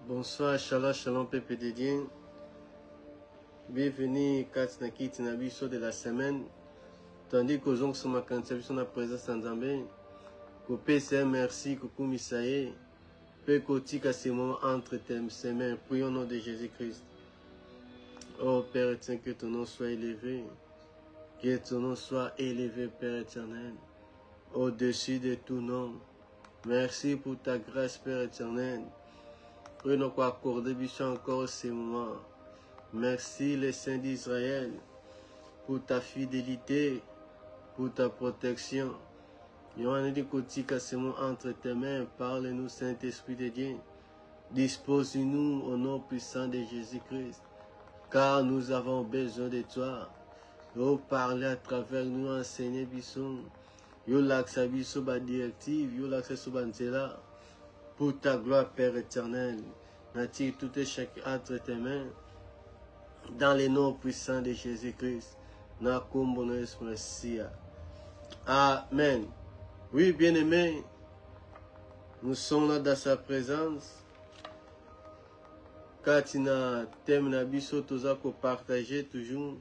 Bonsoir, shalom, peuple de Dieu. Bienvenue, Katsnaki Tinabiso de la semaine. Tandis que nous sommes en la présence en Zambé. Que PCM, merci, que Misaye. Peu kotika ces moments entre tes mains. Prions au nom de Jésus-Christ. Oh Père éternel, que ton nom soit élevé. Que ton nom soit élevé, Père éternel. Au-dessus de tout nom. Merci pour ta grâce, Père éternel. Prenons pour accorder encore ces moments. Merci les saints d'Israël pour ta fidélité, pour ta protection. Yohane dit que ces mots entre tes mains. Parle-nous, Saint-Esprit de Dieu. Dispose-nous au nom puissant de Jésus-Christ. Car nous avons besoin de toi. Oh, parler à travers nous, enseigner bisson. Yo l'accès à ba directive, yo l'accès sur banzela. Pour ta gloire, Père éternel. Nattire tout et chaque entre tes mains. Dans les noms puissants de Jésus-Christ. Amen. Oui, bien-aimés, nous sommes là dans sa présence. Quand il a thème nabiso toza pour partager toujours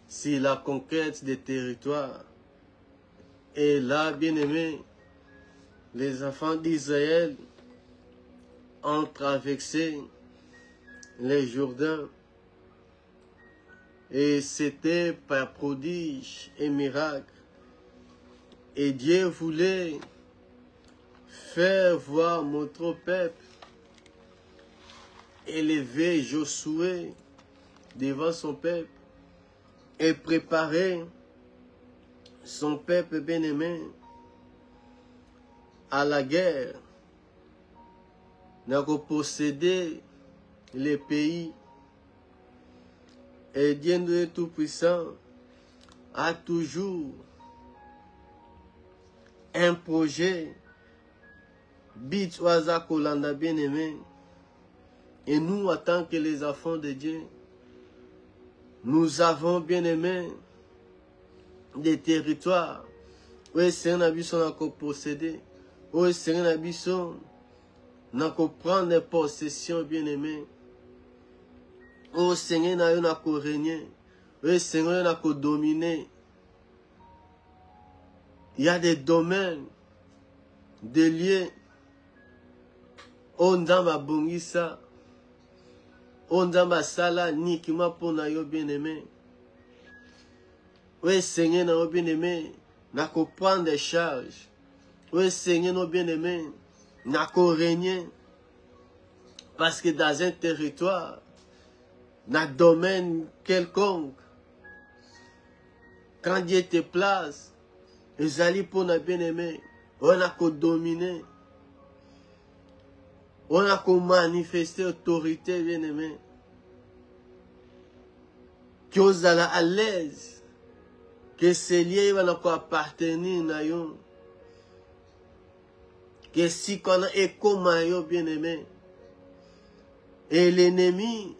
si la conquête des territoires. Et là, bien-aimés, les enfants d'Israël ont traversé les Jourdains. Et c'était par prodige et miracle. Et Dieu voulait faire voir notre peuple, élever Josué devant son peuple et préparer son peuple bien-aimé à la guerre. N'a posséder les pays. Et Dieu Tout-Puissant a toujours un projet. Bit Waza Kolanda bien-aimé. Et nous, en tant que les enfants de Dieu, nous avons bien-aimé des territoires. Oui, c'est un abysson à posséder. Oui, c'est un abysson à prendre des possessions bien-aimé. Oh Seigneur, n'a pas régner. Oh Seigneur, n'a pas dominer. Il y a des domaines, des lieux. On dama bongisa. On dama sala ni qui m'a pour na yo bien-aimé. Oh Seigneur, n'a pas bien-aimé. N'a pas prendre des charges. Oh Seigneur, n'a bien-aimé. N'a pas régner. Parce que dans un territoire, dans un domaine quelconque, quand Dieu te place, les alliés pour nous bien-aimés, on a qu'à dominer, on a qu'à manifester autorité bien-aimés, que vous allez à l'aise, que ces liens vont appartenir à nous, que si on a écho maillot bien-aimé, et l'ennemi,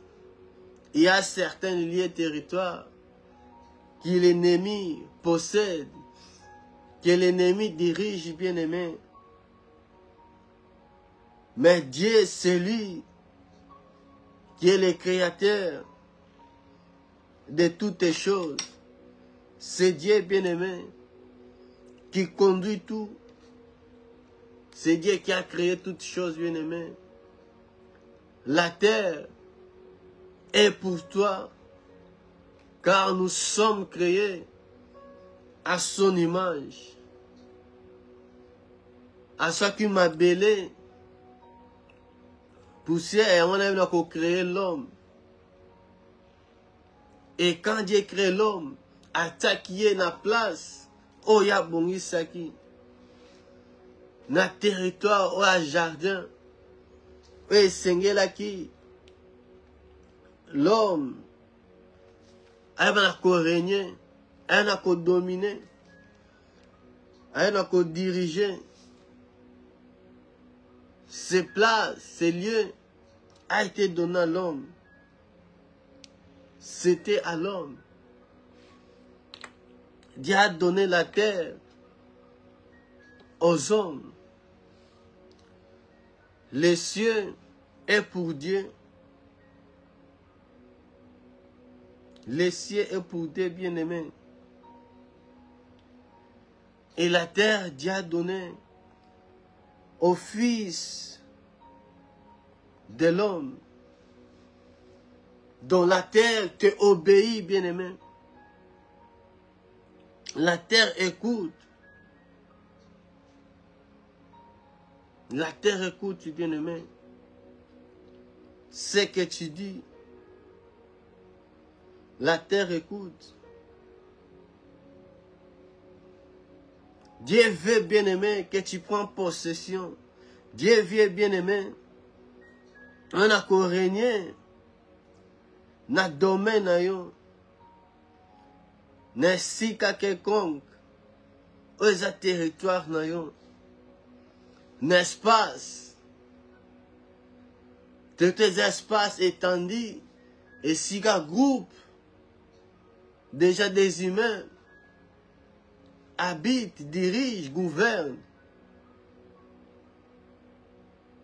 il y a certains lieux territoires que l'ennemi possède, que l'ennemi dirige, bien-aimé. Mais Dieu, c'est lui qui est le créateur de toutes les choses. C'est Dieu, bien-aimé, qui conduit tout. C'est Dieu qui a créé toutes choses, bien-aimé. La terre est pour toi, car nous sommes créés à son image. À ce qui m'a belé, poussière, et on a créé l'homme. Et quand Dieu crée l'homme, attaquer la place, oh ya bongi saki, na territoire, oh ya jardin, oh sengela qui, l'homme, elle va régner, elle va dominer, elle va diriger. Ces places, ces lieux, a été donné à l'homme. C'était à l'homme. Dieu a donné la terre aux hommes. Les cieux est pour Dieu. Les cieux est pour Dieu, bien-aimés. Et la terre, Dieu a donné au Fils de l'homme, dont la terre te obéit, bien-aimé. La terre écoute. La terre écoute, bien-aimé. Ce que tu dis. La terre écoute. Dieu veut, bien-aimé, que tu prends possession. Dieu veut, bien-aimé, on a qu'au régner dans le domaine, ainsi qu'à quelconque, aux territoires, l'espace, tous tes espaces étendus, et si qu'un groupe, déjà des humains, habitent, dirigent, gouvernent,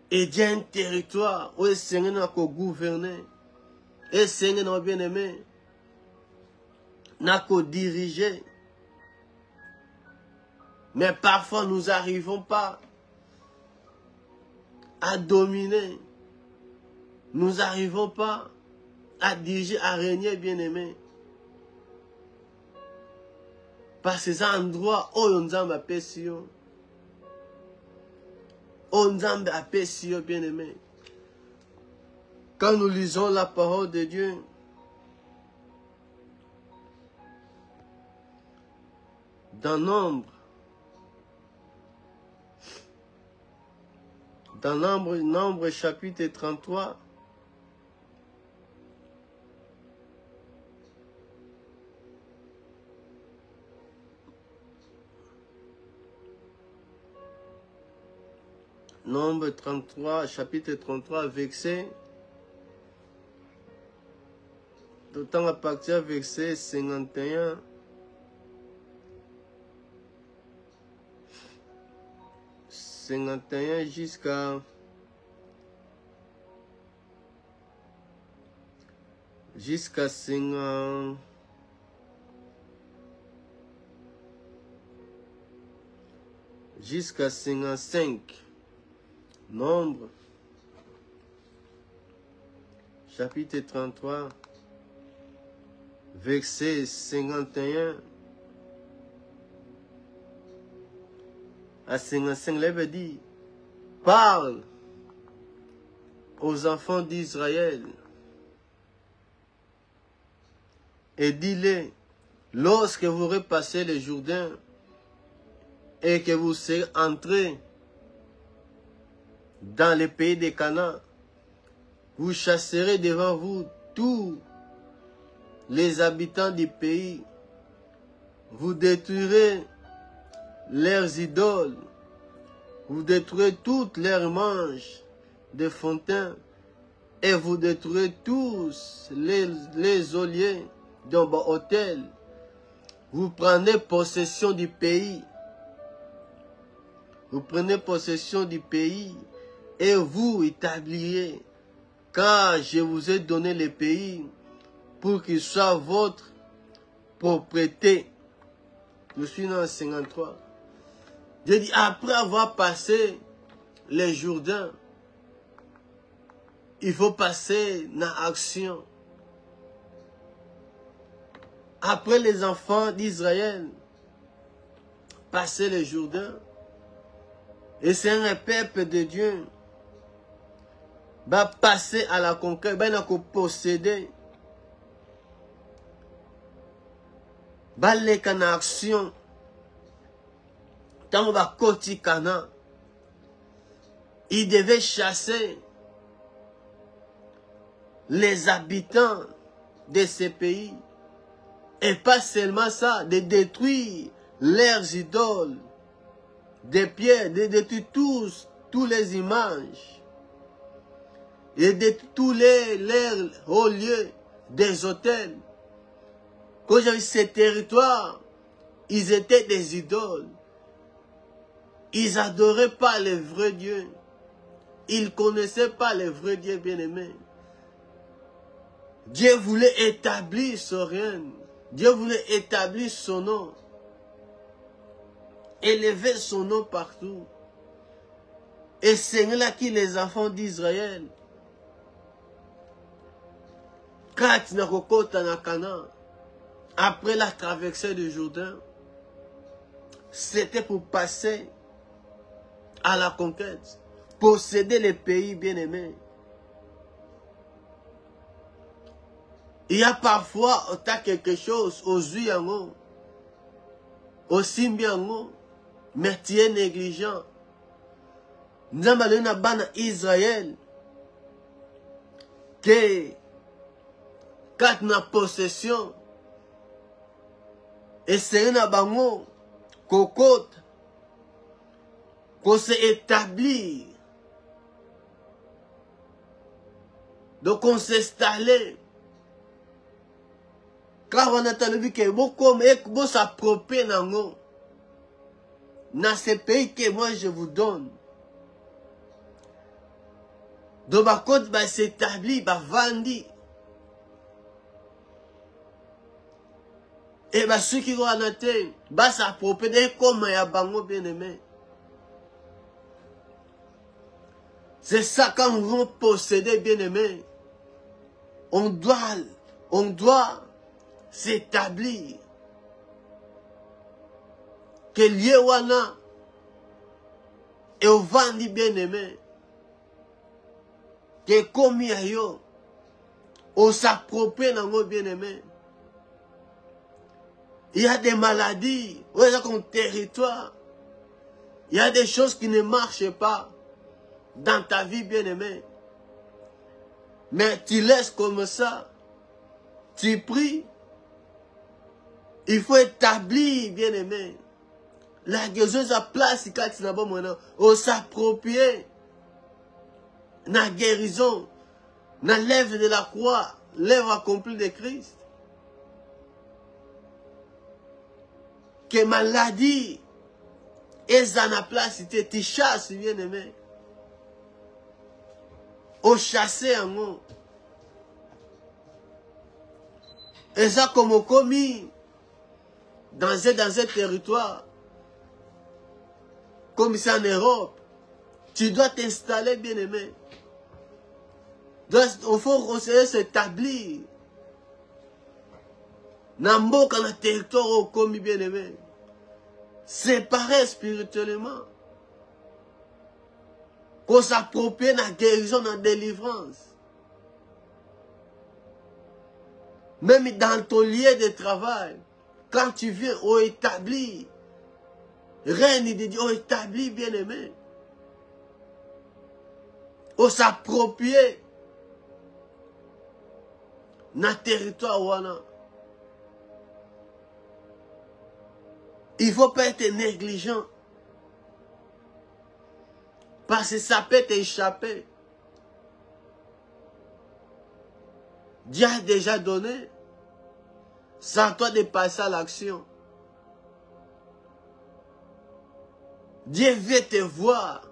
et il y a un territoire où le Seigneur n'a qu'à gouverner, et le Seigneur n'a bien aimé, n'a qu'à diriger. Mais parfois nous n'arrivons pas à dominer, nous n'arrivons pas à diriger, à régner, bien aimé. Parce que c'est un endroit où on a ma passion. On a ma passion, bien aimé. Quand nous lisons la parole de Dieu, dans Nombre chapitre 33, Nombre 33, chapitre 33, verset, d'autant à partir verset 51, jusqu'à 50, jusqu'à 55. Nombre, chapitre 33, verset 51 à 55, l'Ève dit, parle aux enfants d'Israël et dis-les, lorsque vous repassez le Jourdain et que vous serez entrés dans le pays de Canaan, vous chasserez devant vous tous les habitants du pays, vous détruirez leurs idoles, vous détruirez toutes leurs manches de fontaines, et vous détruirez tous les oliers dans vos hôtels. Vous prenez possession du pays. Vous prenez possession du pays et vous établirez, car je vous ai donné le pays pour qu'il soit votre propriété. Je suis dans le 53. Dieu dit, après avoir passé les Jourdains, il faut passer dans l'action. Après les enfants d'Israël, passer les Jourdains, et c'est un peuple de Dieu, va passer à la conquête, va posséder, va aller en action. Tant va côté Canaan, il devait chasser les habitants de ces pays. Et pas seulement ça, de détruire leurs idoles, des pierres, de détruire tous les images, et de tous les hauts lieux des hôtels. Quand j'avais ces territoires, ils étaient des idoles. Ils n'adoraient pas le vrai Dieu. Ils ne connaissaient pas le vrai Dieu bien-aimé. Dieu voulait établir son règne. Dieu voulait établir son nom. Élever son nom partout. Et c'est là qui les enfants d'Israël. Quand ils n'ont pas Canaan, après la traversée du Jourdain, c'était pour passer à la conquête, posséder les pays bien-aimés. Il y a parfois quelque chose aux yeux, aussi bien, mais tu es négligent. Nous avons dit Israël que quand nous avons possession, et c'est un bango, cocotte, qu'on s'est établi. Donc on s'est installé. Car on a entendu que beaucoup s'approprier dans ces pays que moi je vous donne. Donc ma côte va s'établir, va vendre. Et ceux qui vont en atteindre, va s'approprier comme il y a bango bien aimé. C'est ça quand nous voulons posséder bien aimé. On doit s'établir. Que lié wana et on vend bien aimé. Que comme il y a yo, on s'approprie dans nos bien aimé. Il y a des maladies, on est comme territoire. Il y a des choses qui ne marchent pas dans ta vie bien aimé. Mais tu laisses comme ça. Tu pries. Il faut établir bien aimé. La guérison sa place quand tu n'as pas maintenant. On s'approprie. La guérison. La lèvre de la croix. L'œuvre accomplie de Christ. Que maladie est en la place, tu chasses bien aimé. Au chasser en haut. Et ça comme on commis dans un territoire, comme c'est en Europe, tu dois t'installer bien aimé. Il faut s'établir. Nambo quand le territoire au commis bien aimé. Séparé spirituellement. Qu'on s'approprie de la guérison, de la délivrance. Même dans ton lieu de travail, quand tu viens au établi, règne de Dieu, au établi bien aimé. Au s'approprier dans le territoire wana. Il ne faut pas être négligent. Parce que ça peut t'échapper. Dieu a déjà donné. Sans toi de passer à l'action. Dieu veut te voir.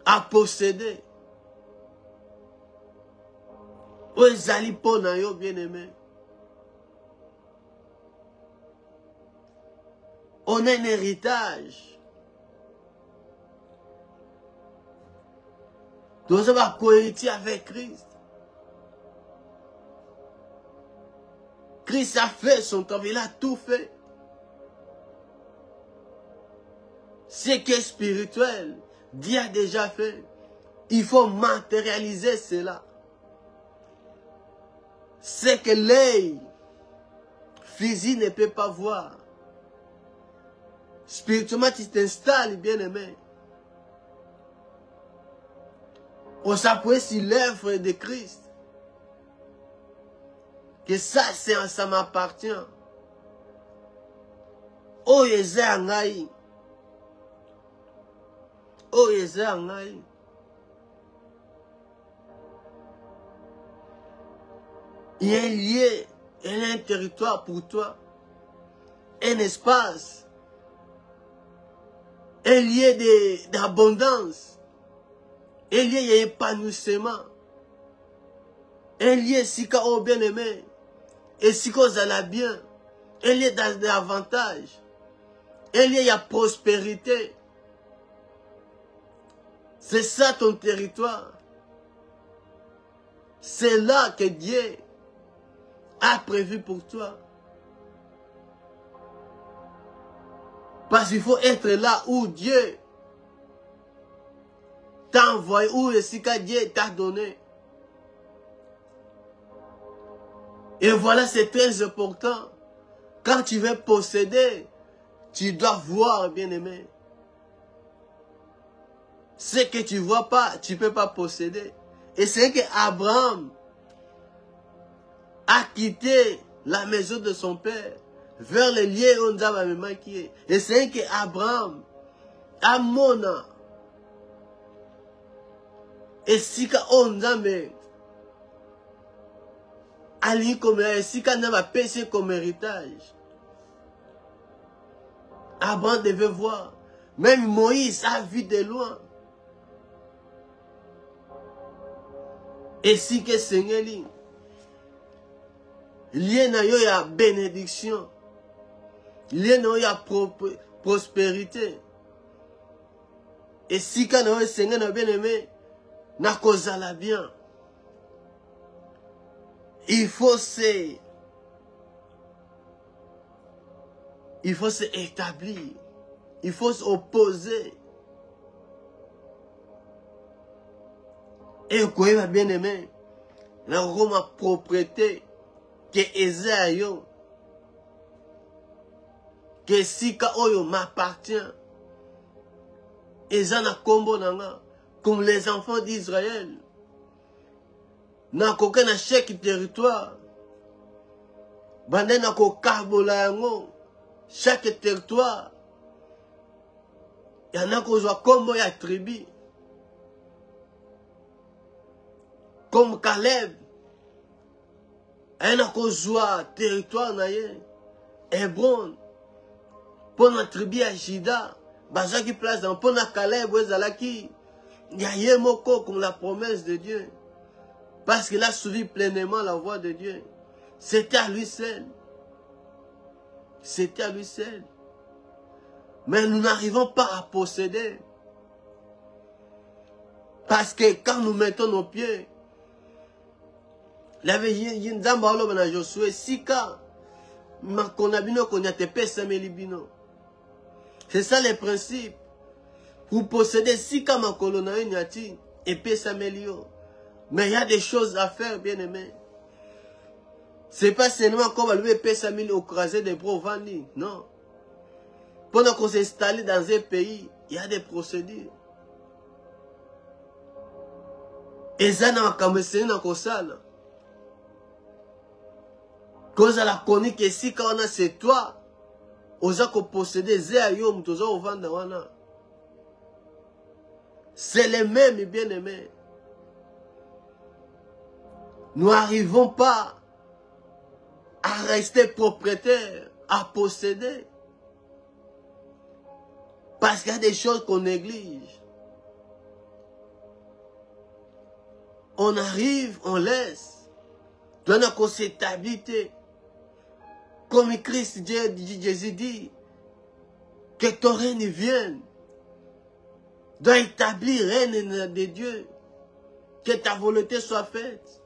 À posséder. Ozali pona yo bien aimé. On a un héritage. Nous avons cohérité avec Christ. Christ a fait son travail, il a tout fait. Ce qui est spirituel, Dieu a déjà fait. Il faut matérialiser cela. Ce que l'œil physique ne peut pas voir. Spirituellement, tu t'installes, bien aimé. On s'appuie sur l'œuvre de Christ. Que ça m'appartient. Oh, Yézé Angaï. Oh, Yézé Angaï. Il y a un lieu, il y a un territoire pour toi. Un espace. un lieu d'abondance, un lieu d'épanouissement, un lieu sika au bien-aimé, et sika ozala bien, un lieu d'avantage, un lieu de prospérité. C'est ça ton territoire. C'est là que Dieu a prévu pour toi. Parce qu'il faut être là où Dieu t'a envoyé, où ce que Dieu t'a donné. Et voilà, c'est très important. Quand tu veux posséder, tu dois voir, bien-aimé. Ce que tu ne vois pas, tu ne peux pas posséder. Et c'est que Abraham a quitté la maison de son père vers le lieu où on a manqué. Et c'est que Abraham a mona. Et si on a ali comme si on a péché comme héritage. Abraham devait voir. Même Moïse a vu de loin. Et si que Seigneur li, lié na yo ya bénédiction, lié na yo ya prospérité. Et si que na yo Seigneur na bien aimé, na kozala bien. Il faut s'établir. Il faut s'opposer. Et quoi va bien aimé, la Roma propriété que Esaïo, que Sika Oyo m'appartient. Ezana Kombo Nanga, comme les enfants d'Israël. N'a qu'aucun chaque territoire. Bande n'a qu'aucun yango. Chaque territoire. Il y en a qui ont Kombo ya tribu. Comme Caleb. Il y en a qui ont territoire naye. Hébron. Pour la tribu à Jida. Bazaki place dans pour la Caleb. Wezalaki. Il y a Yemoko comme la promesse de Dieu. Parce qu'il a suivi pleinement la voie de Dieu. C'était à lui seul. C'était à lui seul. Mais nous n'arrivons pas à posséder. Parce que quand nous mettons nos pieds, il y avait Yinzambalo na Josué, Sika, Makonabino Konyatepe Samelibino. C'est ça le principe. Pour posséder Sika Makolona Nyati et Pesamelio. Mais il y a des choses à faire, bien aimé. Ce n'est pas seulement comme le Pesamil au crasé des Brovani. Non. Pendant qu'on s'installe dans un pays, il y a des procédures. Et ça n'a pas comme c'est dans le sale. Quand on a connu que si quand on a c'est toi, on a possédé Zéayom, on a vendu. C'est les mêmes, bien aimés. Nous n'arrivons pas à rester propriétaires, à posséder. Parce qu'il y a des choses qu'on néglige. On arrive, on laisse. Dans notre stabilité. Comme Christ Jésus dit, que ton règne vienne. Doit établir règne de Dieu. Que ta volonté soit faite.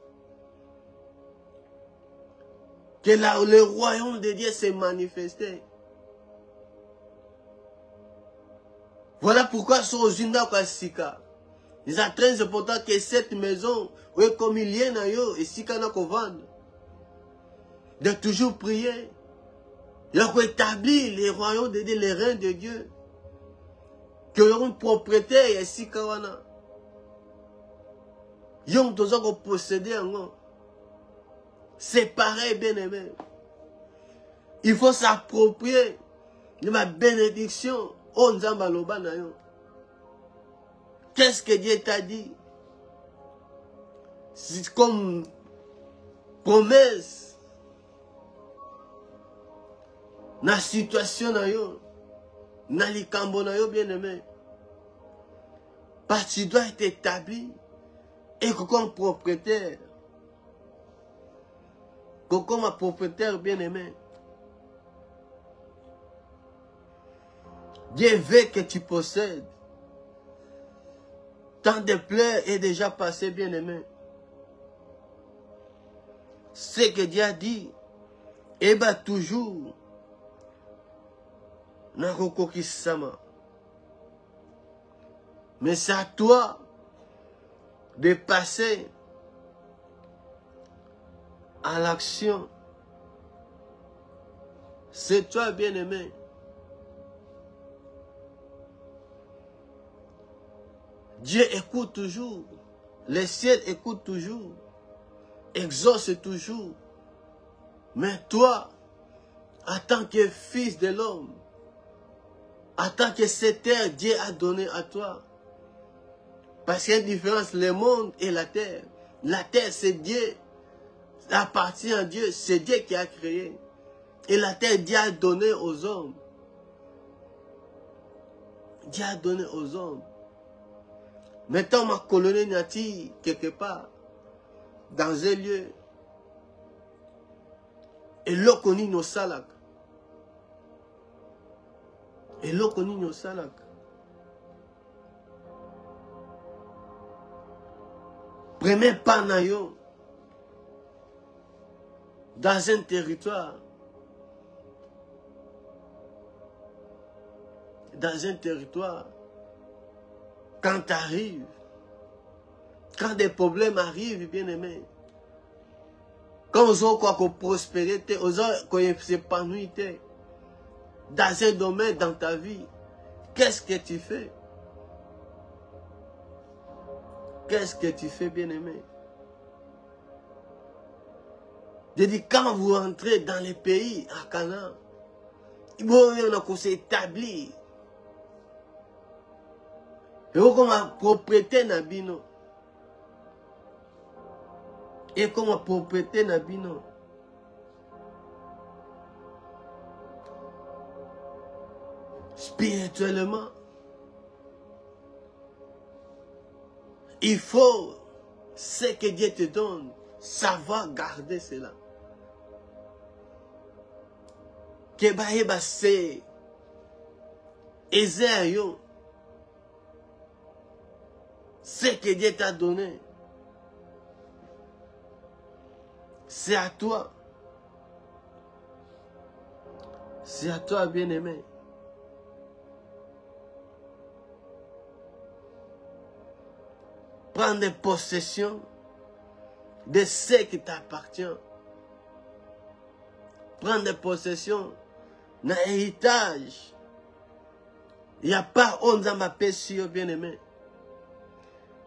Que le royaume de Dieu s'est manifesté. Voilà pourquoi sur Zinda Kwasika. Il est très important que cette maison, oui, comme il y a et Sika n'a qu'au vendre, de toujours prier. Il faut établir les royaumes de Dieu, les reins de Dieu. Que y a une propriété et Sika wana. Yom tozo ko posséder en. C'est pareil, bien aimé. Il faut s'approprier de ma bénédiction. Qu'est-ce que Dieu t'a dit? C'est comme promesse. Dans la situation, Nalikambo na yo bien-aimé. Parce que tu dois être établi et comme propriétaire. Comme un propriétaire bien-aimé. Dieu veut que tu possèdes. Tant de pleurs est déjà passé, bien-aimé. Ce que Dieu a dit, et bien toujours, mais c'est à toi de passer à l'action. C'est toi, bien-aimé. Dieu écoute toujours. Le ciel écoute toujours. Exauce toujours. Mais toi, en tant que fils de l'homme, en tant que cette terre, Dieu a donné à toi. Parce qu'il y a une différence, le monde et la terre. La terre, c'est Dieu. Ça appartient à Dieu. C'est Dieu qui a créé. Et la terre, Dieu a donné aux hommes. Dieu a donné aux hommes. Maintenant, ma colonie native, quelque part, dans un lieu, et l'okoni no salak. Et l'okoni no salak. Premier pas nayo, dans un territoire, quand tu arrives, quand des problèmes arrivent, bien-aimé, quand on a quoi qu'on prospère, on a qu'on s'épanouit dans un domaine dans ta vie, qu'est-ce que tu fais? Qu'est-ce que tu fais, bien-aimé? Je dis, quand vous entrez dans les pays à Canaan, il faut s'établir. Il faut comme propriété nabino. Et comme propriété nabino. Spirituellement, il faut ce que Dieu te donne, savoir garder cela. Que baïba c'est Esaïo, ce que Dieu t'a donné, c'est à toi. C'est à toi, bien-aimé. Prendre possession de ce qui t'appartient. Prendre possession d'un héritage. Il n'y a pas honte dans ma paix, bien-aimé.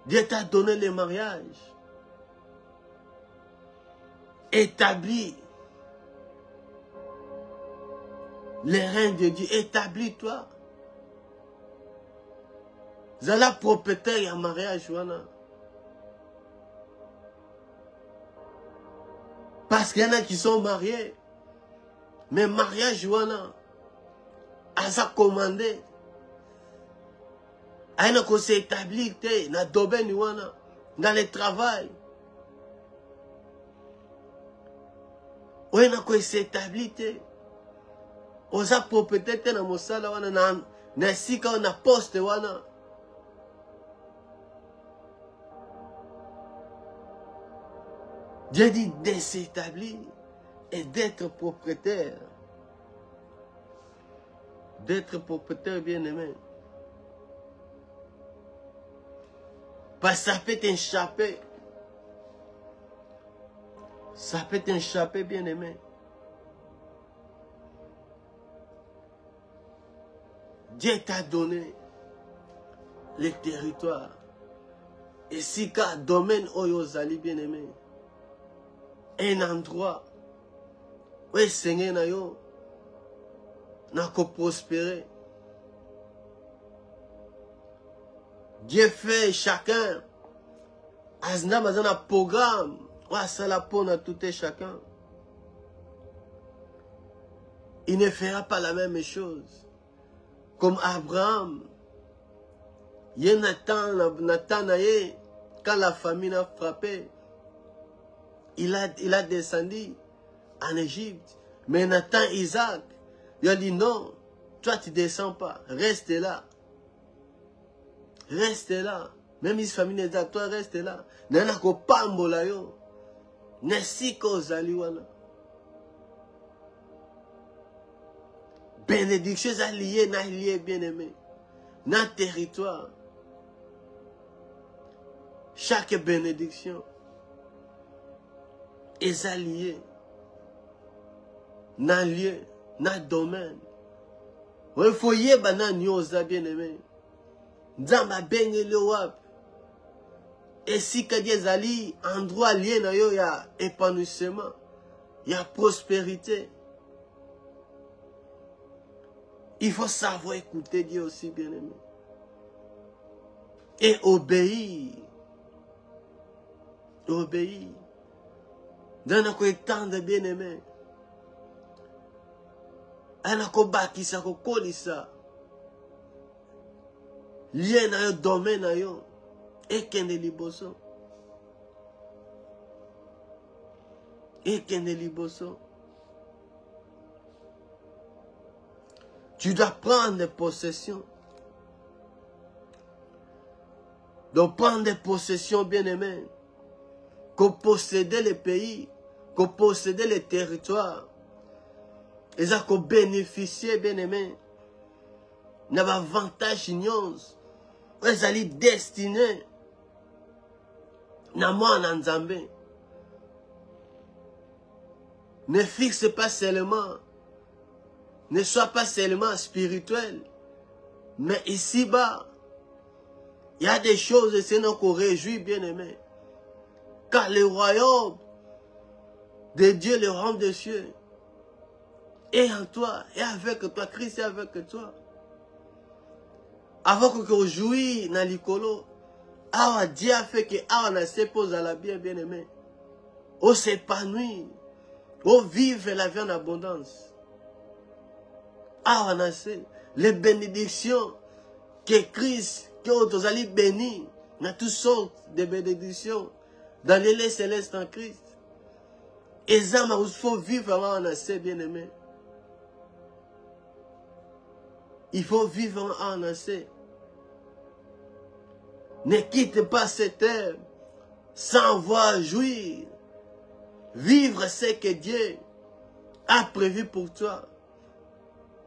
Dieu t'a donné le mariage. Établis le règne de Dieu. Établis-toi. Zala propriétaire à mariage. Parce qu'il y en a qui sont mariés. Mais mariage, à sa commandé. Il y a qui s'établit dans le domaine, dans le travail. Il y a qui s'établit. On a propriété dans le sala, dans le poste. Dieu dit de s'établir et d'être propriétaire. D'être propriétaire, bien-aimé. Parce que ça peut t'échapper. Ça peut t'échapper, bien-aimé. Dieu t'a donné le territoire. Et si qu'un domaine oyozali, bien-aimé, un endroit où le Seigneur n'a qu'à prospérer. Dieu fait chacun. Azna un programme. Ouais, ça la peau à tout et chacun. Il ne fera pas la même chose. Comme Abraham. Il y a Nathan, quand la famine a frappé, il a descendu en Égypte. Mais Nathan, Isaac, il a dit non, toi tu ne descends pas, reste là. Reste là. Même si famille Isaac, toi reste là. Nana ko pambola yo. Nesi ko zaliwana. Bénédiction est liée, bien aimé. Dans le territoire. Chaque bénédiction est liée. Dans le lieu, dans le domaine. Il faut y aller dans le bien aimé. Nzamba benye le wap. Et si que Dieu zali, endroit lié na yo, il y a épanouissement. Il y a prospérité. Il faut savoir écouter Dieu aussi, bien aimé. Et obéir. Obéir. Dans notre temps de bien aimé. Anako bakisa ko kolisa. Lié na yo domaine na yo. Et kende liboso. Et kende liboso. Tu dois prendre possession. Donc prendre des possessions, bien aimé. Que posséder les pays. Que posséder les territoires. Et ça que bénéficier, bien aimé. N'a pas avantage ignorant. Ils allaient destiner. N'a moi en Nzambé. Ne fixe pas seulement. Ne sois pas seulement spirituel. Mais ici-bas, il y a des choses et c'est nous qu'on réjouit, bien aimé. Car le royaume de Dieu, le royaume des cieux, est en toi, et avec toi, Christ est avec toi. Avant que jouis dans l'icolo, awa Dieu a fait que awa se pose à la bien aimé. On s'épanouit, on vive la vie en abondance. Awa les bénédictions que Christ, que vous allez bénir, dans toutes sortes de bénédictions, dans les lieux célestes en Christ. Et ça, il faut vivre en assez bien aimé. Il faut vivre en assez. Ne quitte pas cette terre sans voir jouir. Vivre ce que Dieu a prévu pour toi.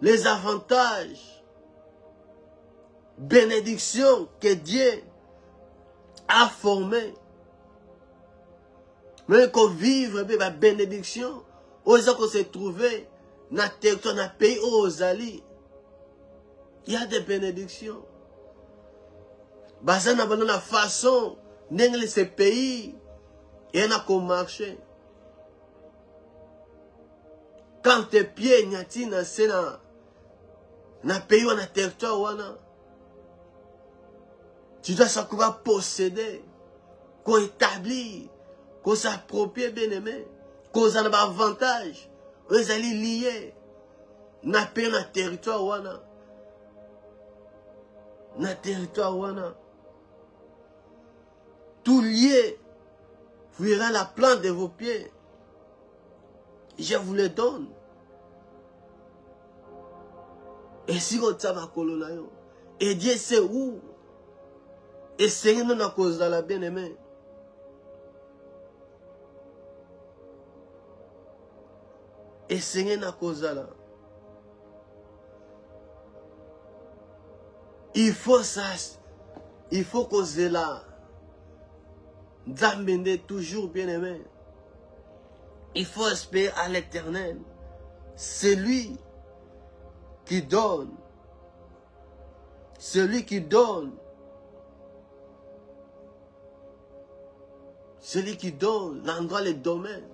Les avantages, bénédictions que Dieu a formées. Mais qu'on vive la bénédiction, aux gens qu'on s'est trouvé dans le territoire, dans le pays où on allait. Il y a des bénédictions. Basan a la façon dont ces pays et on a comme marché. Quand tes pieds n'ont dans le pays ou dans le territoire, tu dois savoir posséder, qu'on établit, qu'on s'approprie bien aimé, qu'on a un avantage, qu'on est lié dans le pays, dans le territoire. Dans le territoire. Tout lié fuira la plante de vos pieds. Je vous le donne. Et si vous avez un colon, et Dieu sait où. Et c'est nous à cause de la bien-aimée. Et c'est nous à cause de la. Il faut ça. Il faut causer là. D'amener toujours bien-aimé. Il faut espérer à l'Éternel. C'est lui qui donne. Celui qui donne. Celui qui donne l'endroit, le domaine.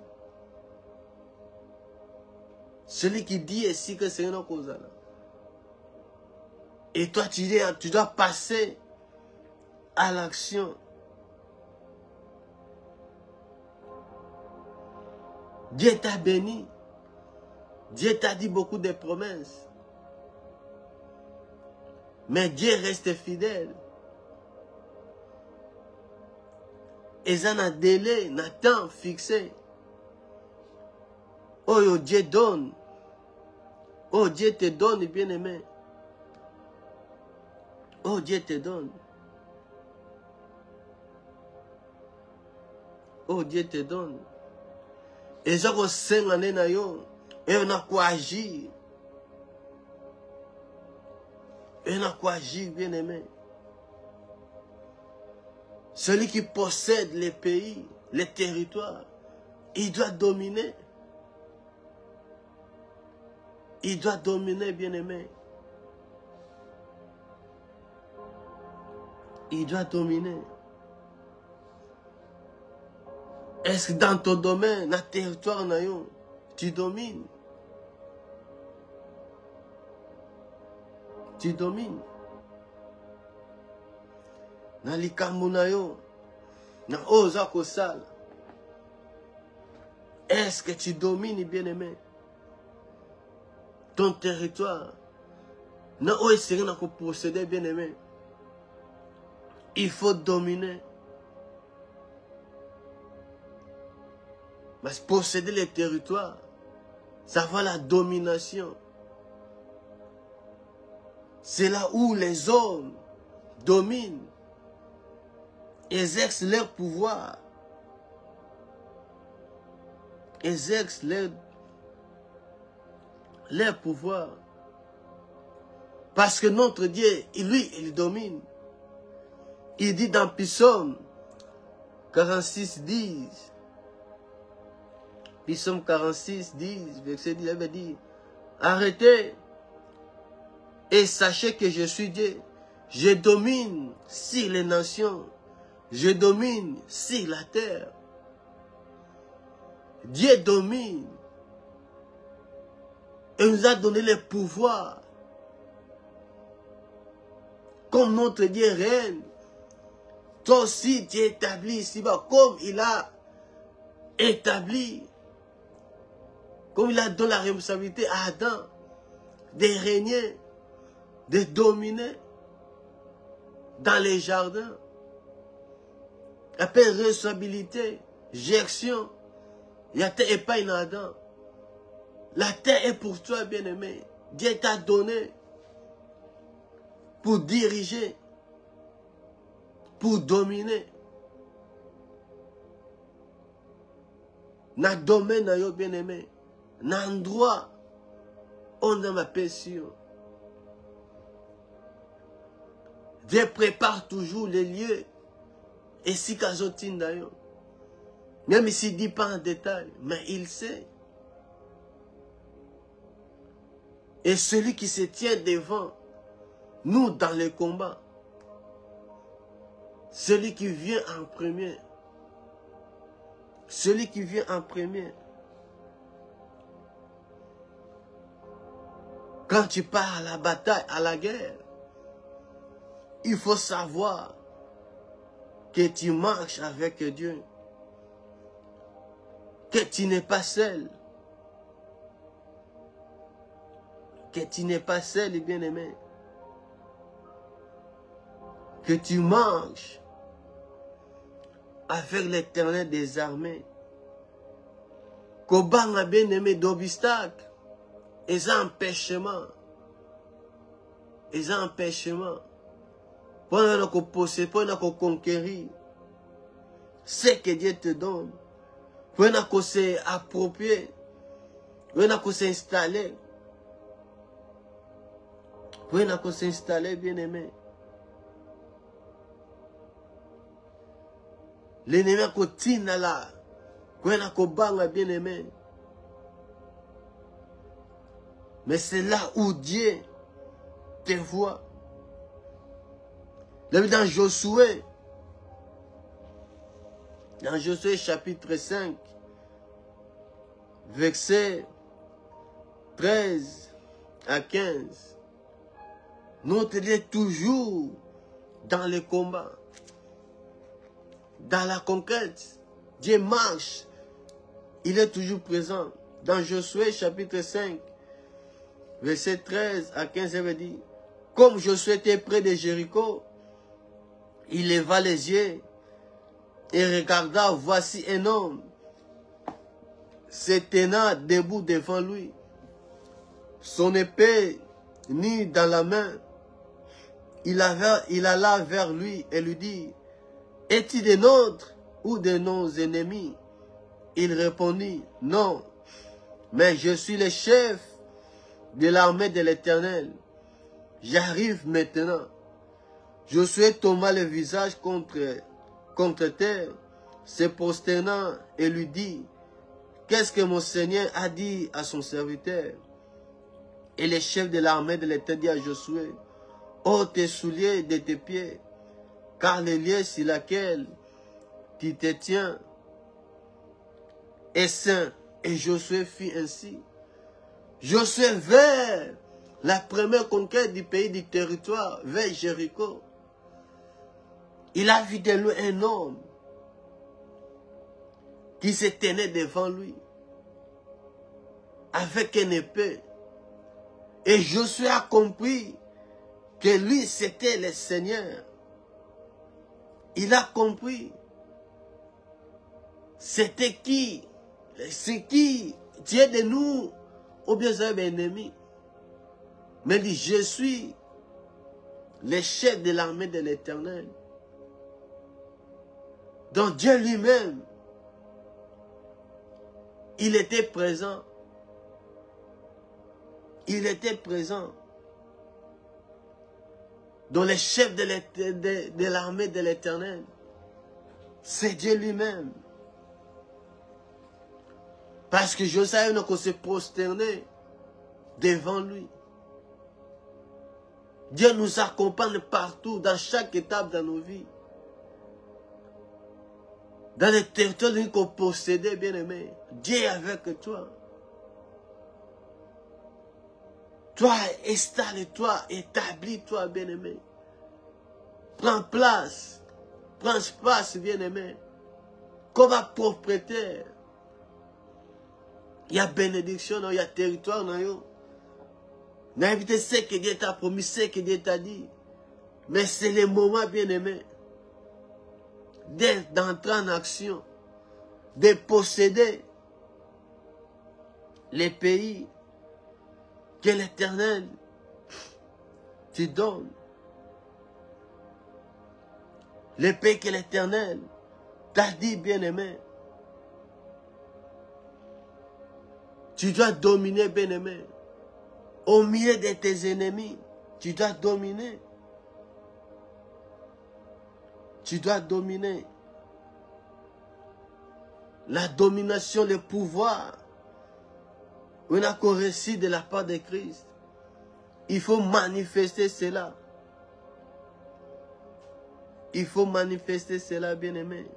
Celui qui dit ici que c'est une cause là. Et toi, tu dois passer à l'action. Dieu t'a béni. Dieu t'a dit beaucoup de promesses. Mais Dieu reste fidèle. Et ça a un délai, un temps fixé. Oh, Dieu donne. Oh, Dieu te donne, bien-aimé. Oh, Dieu te donne. Oh, Dieu te donne. Et ça, on sait et on a quoi agir. Et on a quoi agir, bien-aimé. Celui qui possède les pays, les territoires, il doit dominer. Il doit dominer, bien-aimé. Il doit dominer. Est-ce que dans ton domaine, dans ton territoire, tu domines? Tu domines. Dans les Kamunayo, dans Ozakosal, est-ce que tu domines, bien-aimé? Ton territoire. Dans Oesiri, dans posséder, bien-aimé. Il faut dominer. Mais posséder les territoires, ça va la domination. C'est là où les hommes dominent, exercent leur pouvoir, exercent leur pouvoir. Parce que notre Dieu, lui, il domine. Il dit dans Psaume 46, 10, Psaume 46, 10, verset 10, il avait dit, arrêtez et sachez que je suis Dieu. Je domine sur les nations. Je domine sur la terre. Dieu domine. Et nous a donné le pouvoir. Comme notre Dieu règne. Toi aussi tu es établi ici-bas. Comme il a établi. Comme il a donné la responsabilité à Adam. De régner. De dominer. Dans les jardins. Appelle responsabilité. Gestion. Il y a terre et pas une Adam. La terre est pour toi, bien-aimé. Dieu t'a donné pour diriger, pour dominer. Dans le domaine, bien-aimé, dans l'endroit, on a ma paix sûre. Dieu prépare toujours les lieux. Et si Kazotine d'ailleurs, même s'il ne dit pas en détail, mais il sait. Et celui qui se tient devant nous dans les combats, celui qui vient en premier, celui qui vient en premier, quand tu pars à la bataille, à la guerre, il faut savoir que tu marches avec Dieu, que tu n'es pas seul, que tu n'es pas seul, bien-aimé, que tu marches avec l'Éternel des armées, qu'au bas, bien-aimé, d'obstacles, et empêchements, pour nous posséder, pour nous conquérir, ce que Dieu te donne, pour nous s'approprier, pour nous s'installer, bien-aimé. L'ennemi continue là, pour nous bien-aimé. Mais c'est là où Dieu te voit. Dans Josué chapitre 5, verset 13 à 15, notre Dieu est toujours dans le combat, dans la conquête. Dieu marche, il est toujours présent. Dans Josué chapitre 5, verset 13 à 15, il veut dire, Comme Josué était près de Jéricho, il leva les yeux et regarda, voici un homme se tenant debout devant lui, son épée ni dans la main. Il alla vers lui et lui dit, es-tu des nôtres ou de nos ennemis? Il répondit, non, mais je suis le chef de l'armée de l'Éternel. J'arrive maintenant. Josué tomba le visage contre terre, se prosternant et lui dit, qu'est-ce que mon Seigneur a dit à son serviteur? Et le chef de l'armée de l'Éternel dit à Josué, ôte tes souliers de tes pieds, car le lieu sur lequel tu te tiens est saint. Et Josué fit ainsi. Josué vers la première conquête du pays, du territoire, vers Jéricho. Il a vu de loin un homme qui se tenait devant lui avec une épée. Et Josué a compris que lui, c'était le Seigneur. Il a compris. C'était qui? C'est qui? Tu es de nous ou bien un ennemi? Mais il dit, je suis le chef de l'armée de l'Éternel. Donc Dieu lui-même, il était présent. Il était présent. Donc le chef de l'armée de l'Éternel, c'est Dieu lui-même. Parce que Josué n'a qu'à se prosterner devant lui. Dieu nous accompagne partout, dans chaque étape de nos vies. Dans les territoires qu'on possédait, bien-aimé, Dieu est avec toi. Toi, installe-toi, établis-toi, bien-aimé. Prends place, prends espace, bien-aimé. Comme un propriétaire. Il y a bénédiction, il y a territoire. N'invite ce que Dieu t'a promis, ce que Dieu t'a dit. Mais c'est le moment, bien-aimé, d'entrer en action, de posséder les pays que l'Éternel te donne. Les pays que l'Éternel t'a dit, bien-aimé. Tu dois dominer, bien-aimé. Au milieu de tes ennemis, tu dois dominer. Tu dois dominer. La domination, le pouvoir, on a qu'au récit de la part de Christ. Il faut manifester cela. Il faut manifester cela, bien-aimé.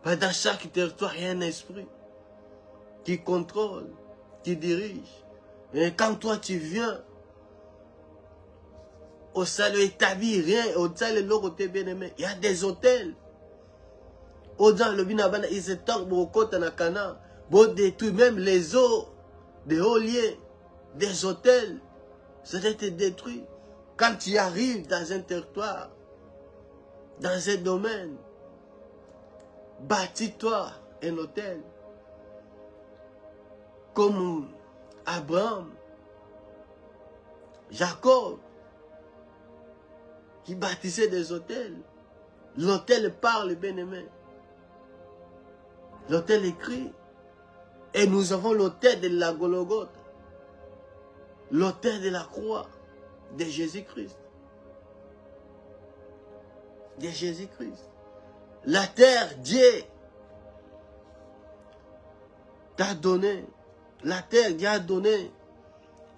Dans chaque territoire, il y a un esprit qui contrôle, qui dirige. Et quand toi tu viens au salut établi, rien, au salut de côté bien-aimé, il y a des hôtels. Aux-dans le binabana, ils se tombent au côté de Cana, pour détruire même les eaux, des hauts liens, des hôtels. Ça doit être détruit. Quand tu arrives dans un territoire, dans un domaine, bâtis-toi un hôtel. Comme Abraham, Jacob, qui bâtissaient des hôtels. L'hôtel parle, bien-aimé. L'hôtel écrit. Et nous avons l'hôtel de la Golgothe. L'hôtel de la croix de Jésus-Christ. De Jésus-Christ. La terre, Dieu t'a donné. La terre, Dieu a donné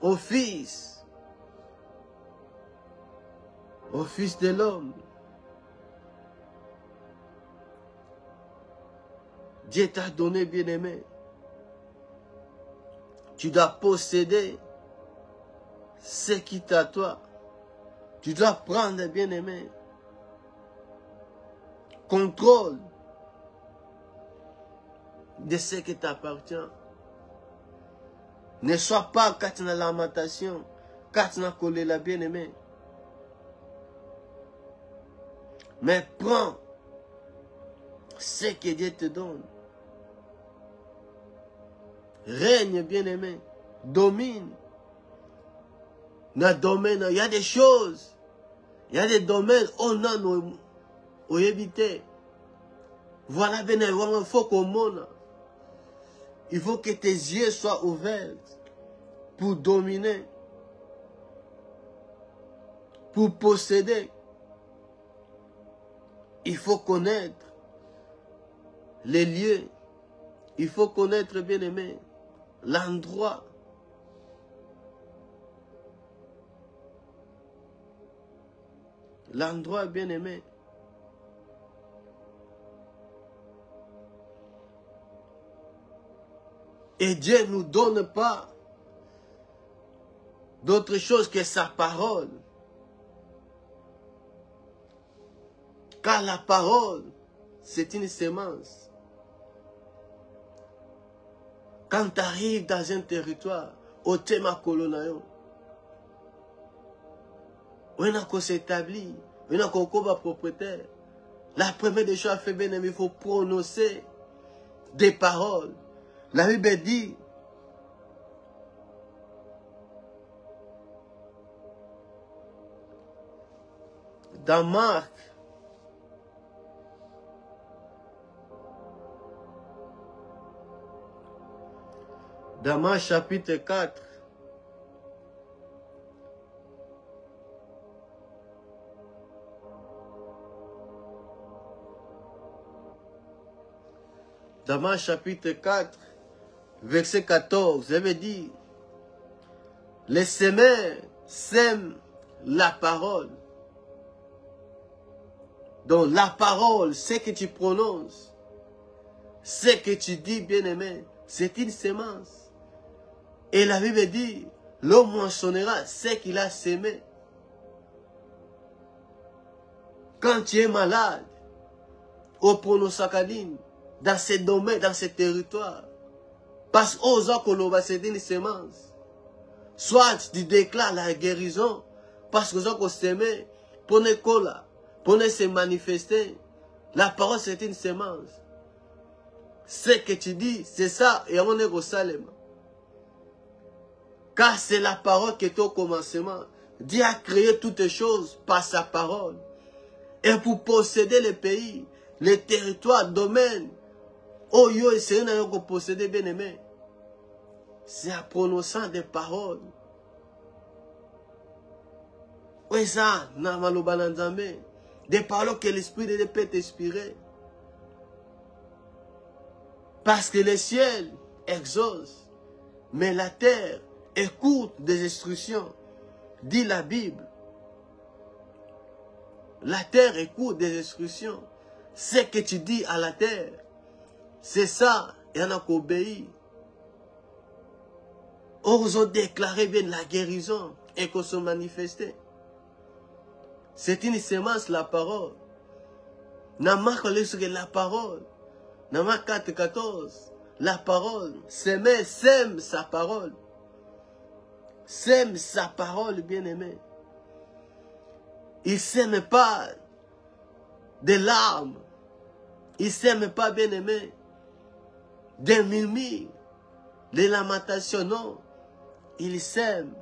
au Fils. Au Fils de l'homme. Dieu t'a donné, bien-aimé. Tu dois posséder ce qui est à toi. Tu dois prendre, bien-aimé, contrôle de ce qui t'appartient. Ne sois pas quand tu as la lamentation, quand tu as collé la bien-aimée. Mais prends ce que Dieu te donne. Règne, bien-aimé. Domine. Dans le domaine, il y a des choses. Il y a des domaines où on a évité. Voilà, bien, il faut qu'on monte. Il faut que tes yeux soient ouverts pour dominer, pour posséder. Il faut connaître les lieux. Il faut connaître, bien aimé, l'endroit. L'endroit, bien aimé. Et Dieu ne nous donne pas d'autre chose que sa parole. Car la parole, c'est une sémence. Quand tu arrives dans un territoire, au thème colonayo, on a qu'on s'établit, on a qu'on combat propriétaire. La première des choses à faire, bien aimé, il faut prononcer des paroles. La Bible dit, dans Marc, chapitre 4, dans Marc chapitre 4, verset 14, ça veut dire, les semeurs sèment la parole. Donc la parole, ce que tu prononces, ce que tu dis, bien-aimé, c'est une sémence. Et la Bible dit, l'homme mentionnera ce qu'il a sémé. Quand tu es malade, au pronosacadine, dans ces domaines, dans ces territoires, parce qu'aux gens c'est une sémence. Soit tu déclares la guérison, parce que gens sémé, pour ne coller, pour ne se manifester. La parole c'est une sémence. Ce que tu dis, c'est ça, et on est au Salem. Car c'est la parole qui est au commencement. Dieu a créé toutes choses par sa parole. Et pour posséder le pays, les territoires, domaines, oh yo, c'est un pour posséder bien aimé. C'est en prononçant des paroles. Oui, ça, des paroles que l'Esprit de Dieu peut t'inspirer. Parce que le ciel exauce, mais la terre écoute des instructions, dit la Bible. La terre écoute des instructions. Ce que tu dis à la terre, c'est ça, il y en a qui obéissent. Osons déclarer bien la guérison et qu'on se manifeste. C'est une sémence, la parole. Namak la parole. Namak 4, 14. La parole. Sème sa parole. Sème sa parole, bien-aimé. Il ne sème pas des larmes. Il ne sème pas, bien-aimé, des murmures, des lamentations. Non. Il sème.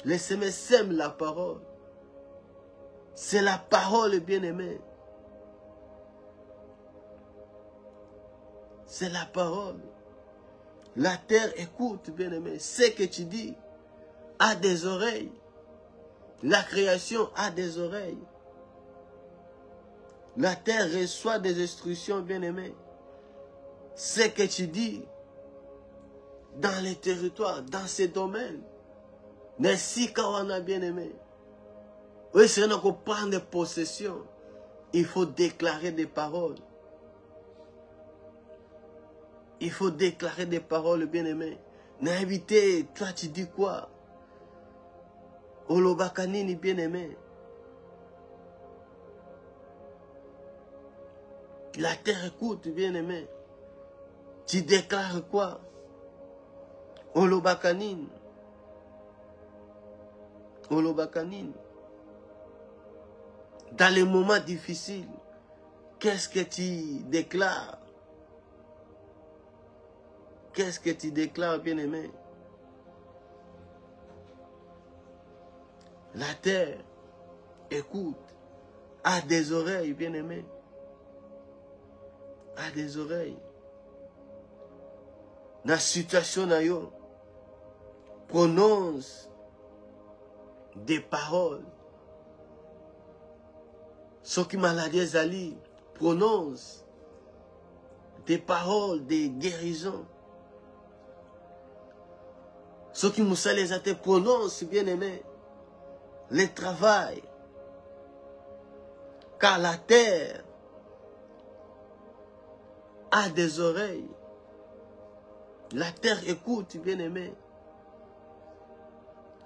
Les semeurs sèment la parole. C'est la parole, bien-aimé. C'est la parole. La terre écoute, bien-aimé. Ce que tu dis a des oreilles. La création a des oreilles. La terre reçoit des instructions, bien-aimé. Ce que tu dis dans les territoires, dans ces domaines. Merci quand on a bien-aimé. Oui, c'est qu'on prend des possessions. Il faut déclarer des paroles. Il faut déclarer des paroles, bien-aimé. N'invité, toi tu dis quoi? Olobakanini, bien-aimé. La terre écoute, bien-aimé. Tu déclares quoi? Olobakanine. Olobakanine. Dans les moments difficiles, qu'est-ce que tu déclares? Qu'est-ce que tu déclares, bien-aimé? La terre, écoute, a des oreilles, bien-aimé. A des oreilles. Dans la situation, prononce des paroles. Ceux qui maladie ali, prononce des paroles de guérison. Ceux qui moussent les athées prononcent, bien-aimé, le travail. Car la terre a des oreilles. La terre écoute, bien-aimé.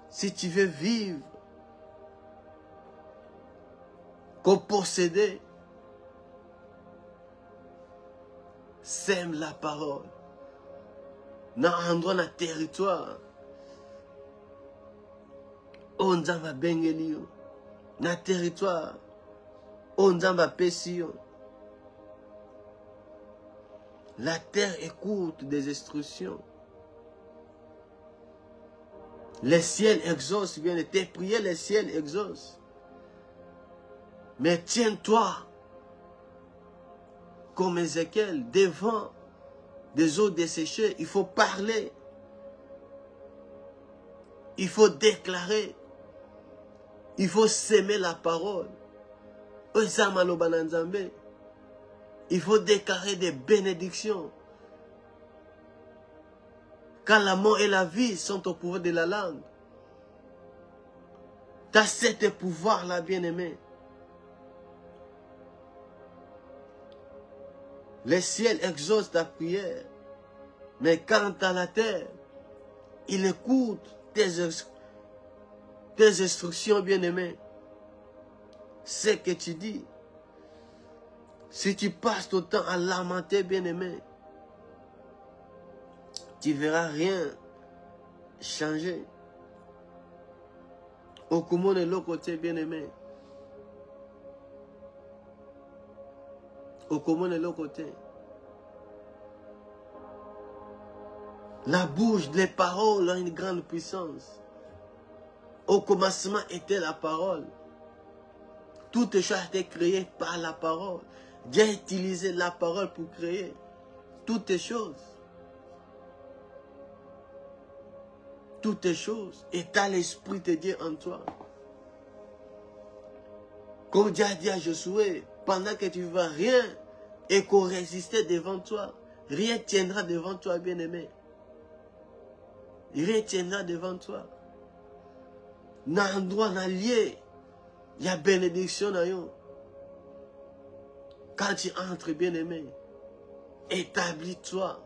Si tu veux vivre, comme posséder, sème la parole. Dans un endroit, dans un territoire, on va bengelio. Dans un territoire, on va pesio. La terre écoute des instructions. Les ciels exaucent, bien, tes prières, les ciels exaucent. Mais tiens-toi, comme Ézéchiel, devant des eaux desséchées. Il faut parler. Il faut déclarer. Il faut s'aimer la parole. Il faut déclarer des bénédictions. Car la mort et la vie sont au pouvoir de la langue. Tu as ce pouvoir-là, bien-aimé. Les ciels exaucent ta prière. Mais quant à la terre, il écoute tes instructions, bien-aimé. Ce que tu dis. Si tu passes ton temps à lamenter, bien-aimé, tu ne verras rien changer. Au comment de l'autre côté, bien-aimé. Au comment de l'autre côté. La bouche, les paroles ont une grande puissance. Au commencement était la parole. Toutes choses ont été créées par la parole. Dieu a utilisé la parole pour créer toutes choses. Toutes choses. Et tu as l'esprit de Dieu en toi. Comme Dieu a dit à Josué, pendant que tu ne vois rien et qu'on résiste devant toi, rien tiendra devant toi, bien-aimé. Rien tiendra devant toi. Dans un endroit, dans un lieu, il y a bénédiction dans eux. Quand tu entres, bien-aimé, établis-toi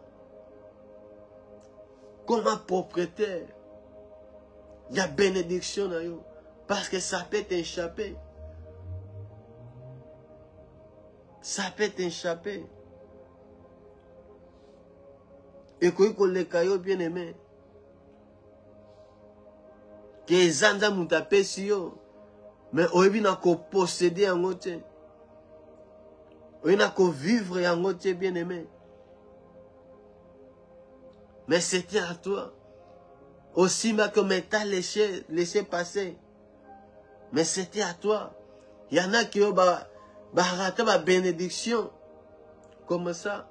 comme un propriétaire. Il y a bénédiction dans eux. Parce que ça peut t'échapper. Ça peut t'échapper. Et quand les cailloux, bien-aimé, que les gens ont tapé sur eux, mais on n'a qu'à posséder en côté. On n'a qu'à vivre en côté, bien-aimé. Mais c'était à toi. Aussi, mais que t'as laissé passer. Mais c'était à toi. Il y en a qui ont raté ma bénédiction. Comme ça.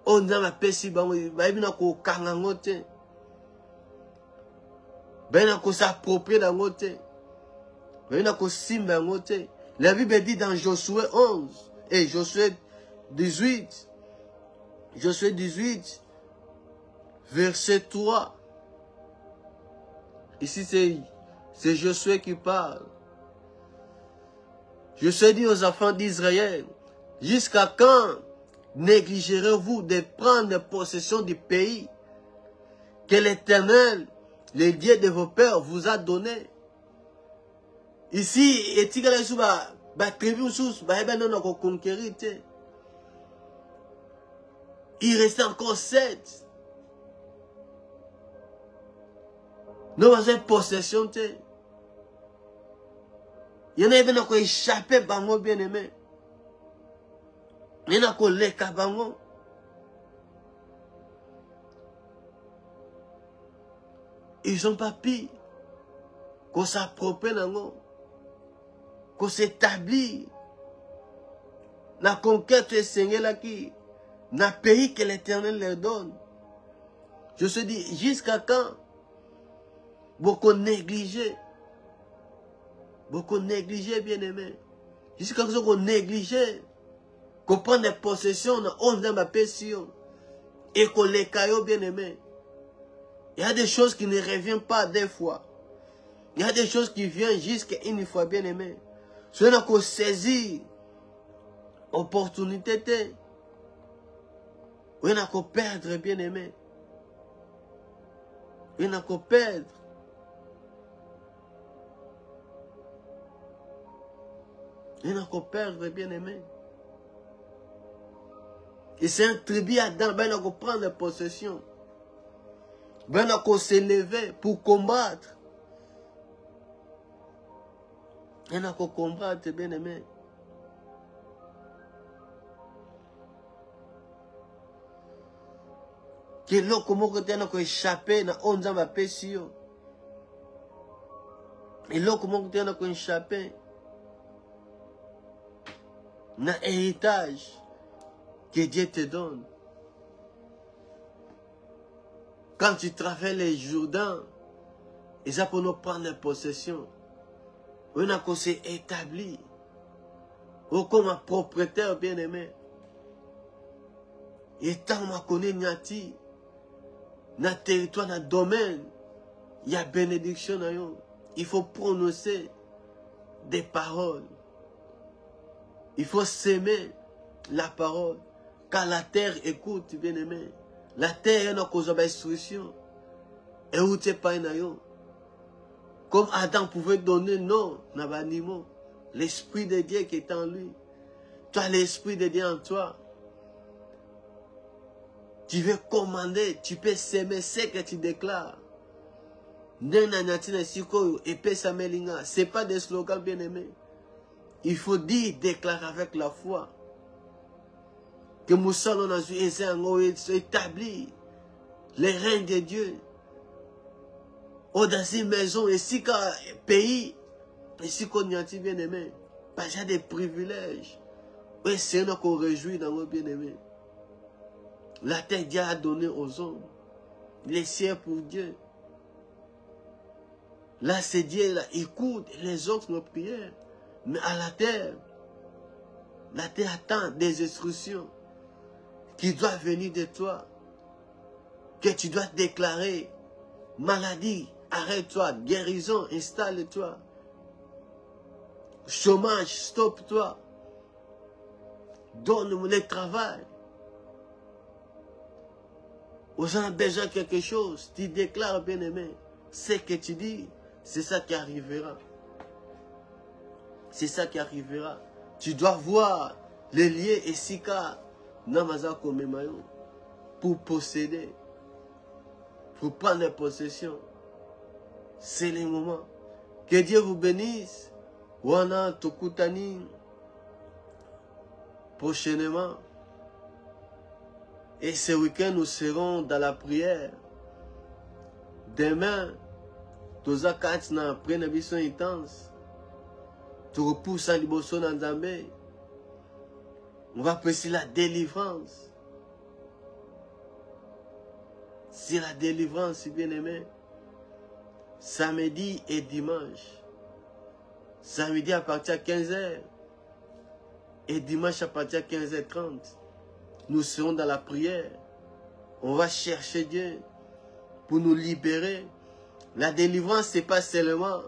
On a ma péché, on a qu'à kangangote. Ben a qu'à s'approprier dans côté. Ben a qu'à simba dans côté. La Bible dit dans Josué 11 et Josué 18. Josué 18, verset 3. Ici, c'est Josué qui parle. Josué dit aux enfants d'Israël, jusqu'à quand négligerez-vous de prendre possession du pays que l'Éternel, le Dieu de vos pères, vous a donné? Ici, il restait encore 7. Nous avons une possession. Il y en a qui ont échappé bango bien aimé. Il y en a qui ont l'écart bango. Ils n'ont pas pire. Qu'on s'approprie nango. Qu'on s'établit. La conquête est Seigneur là qui. Dans le pays que l'Éternel leur donne. Je te dis, jusqu'à quand? Beaucoup négligé. Beaucoup négligé, bien aimé. Jusqu'à quand on négligé. Qu'on prend des possessions dans ma passion. Et qu'on les caillot, bien aimé. Il y a des choses qui ne reviennent pas des fois. Il y a des choses qui viennent jusqu'à une fois, bien aimé. Ce n'est qu'on saisit opportunité. Il y en a qu'on perdre, bien aimé. Il y en a qu'on perdre. Il y en a qu'on perdre, bien aimé. Et c'est un tribu Adam, ben on prend des possessions. Ben on s'élever pour combattre. Il y en a qu'on combattre, bien aimé. Que l'eau comment que tu as échappé dans 11 ans ma passion. Et l'eau comment que tu as échappé dans l'héritage que Dieu te donne. Quand tu traverses les Jourdains, et ça pour nous prendre les possessions, on a qu'on s'est établi. Ou comme un propriétaire bien-aimé. Et tant que je connais Nyati, dans le territoire, dans le domaine, il y a bénédiction. Il faut prononcer des paroles. Il faut s'aimer la parole. Car la terre écoute, bien-aimé. La terre est une instruction. Et où tu n'es pas un. Comme Adam pouvait donner non à l'animal. L'esprit de Dieu qui est en lui. Tu as l'esprit de Dieu en toi. Tu veux commander, tu peux s'aimer ce que tu déclares. Ce n'est pas des slogans bien aimés. Il faut dire, déclarer avec la foi. Que Moussa a établi les règnes de Dieu. Dans une maison, et si qu'un pays, et si qu'on y a bien aimé, parce qu'il y a des privilèges. Et c'est nous qu'on réjouit dans nos bien aimés. La terre Dieu a donné aux hommes. Les cieux pour Dieu. Là, c'est Dieu, là, écoute les autres nos prières. Mais à la terre attend des instructions qui doivent venir de toi. Que tu dois déclarer. Maladie, arrête-toi. Guérison, installe-toi. Chômage, stoppe-toi. Donne-moi le travail. Vous avez besoin de quelque chose. Tu déclares, bien-aimé. Ce que tu dis, c'est ça qui arrivera. C'est ça qui arrivera. Tu dois voir les liens et sika namaza komemayo pour posséder, pour prendre les possessions. C'est le moment. Que Dieu vous bénisse. Wana tokutani prochainement. Et ce week-end, nous serons dans la prière. Demain, toza katina après une mission intense. Tu repousses à l'Iboso dans Zambé. On va presser la délivrance. C'est la délivrance, bien aimé. Samedi et dimanche. Samedi à partir de 15h. Et dimanche à partir de 15h30. Nous serons dans la prière. On va chercher Dieu pour nous libérer. La délivrance, ce n'est pas seulement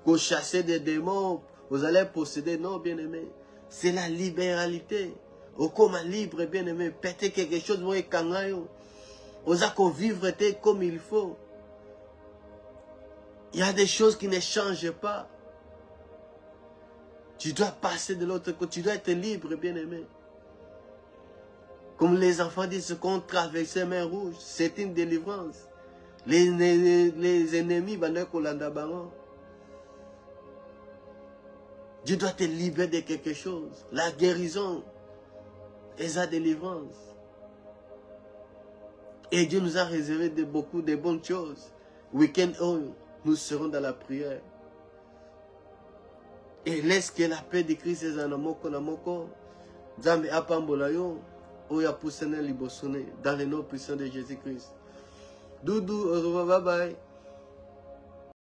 qu'on chasse des démons, vous allez posséder. Non, bien-aimé. C'est la libéralité. Au comme libre, bien-aimé. Péter quelque chose, moi, et kangayo. Vous allez vivre comme il faut. Il y a des choses qui ne changent pas. Tu dois passer de l'autre côté. Tu dois être libre, bien-aimé. Comme les enfants disent qu'on traverse les mains rouges, c'est une délivrance. Les ennemis, Dieu doit te libérer de quelque chose. La guérison et sa délivrance. Et Dieu nous a réservé beaucoup de bonnes choses. Week-end, nous serons dans la prière. Et laisse que la paix de Christ soit dans notre Nzambe apambola yo, oya poussene libosone, dans le nom puissant de Jésus-Christ. Doudou, au revoir, bye bye.